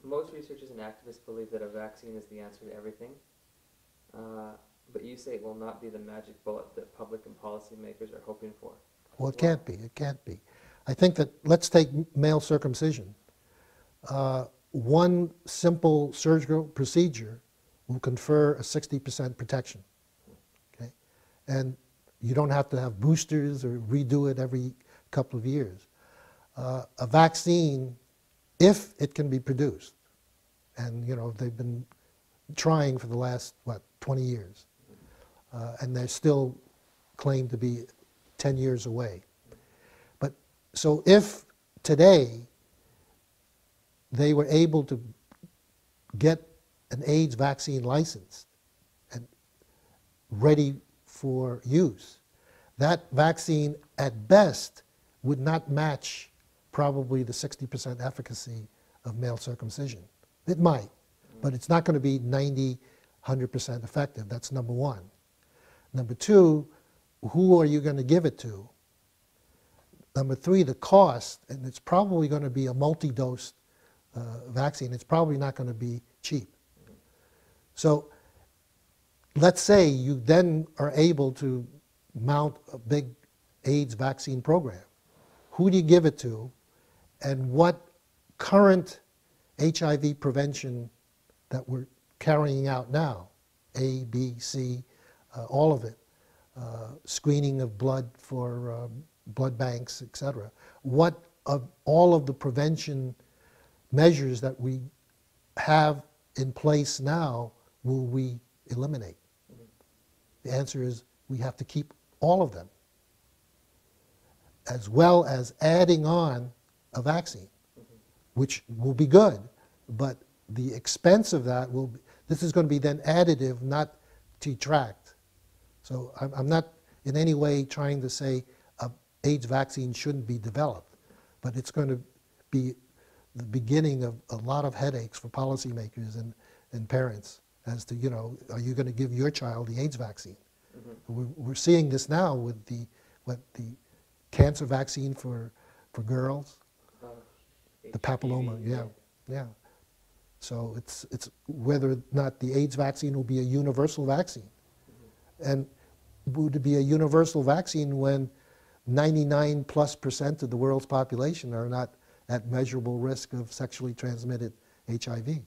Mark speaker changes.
Speaker 1: most researchers and activists believe that a vaccine is the answer to everything, but you say it will not be the magic bullet that public and policymakers are hoping for.
Speaker 2: Well, it can't be. It can't be. I think that, let's take male circumcision. One simple surgical procedure will confer a 60% protection. Okay? And you don't have to have boosters or redo it every couple of years. A vaccine, if it can be produced, and they've been trying for the last, 20 years, and they're still claimed to be 10 years away. But so if today they were able to get an AIDS vaccine licensed and ready for use, that vaccine at best would not match probably the 60% efficacy of male circumcision. It might, but it's not going to be 90, 100% effective. That's number one. Number two, who are you going to give it to? Number three, the cost, and it's probably going to be a multi-dose vaccine. It's probably not going to be cheap. So let's say you then are able to mount a big AIDS vaccine program. Who do you give it to, and what current HIV prevention that we're carrying out now, A, B, C, all of it, screening of blood for blood banks, etc. What of all of the prevention measures that we have in place now will we eliminate? The answer is we have to keep all of them, as well as adding on a vaccine, which will be good, but the expense of that will be, this is going to be then additive, not detract. So I'm not in any way trying to say an AIDS vaccine shouldn't be developed, but it's going to be the beginning of a lot of headaches for policymakers and parents as to, are you going to give your child the AIDS vaccine? We're seeing this now with the cancer vaccine for girls, the papilloma, yeah. So it's whether or not the AIDS vaccine will be a universal vaccine. And would it be a universal vaccine when 99+% of the world's population are not at measurable risk of sexually transmitted HIV?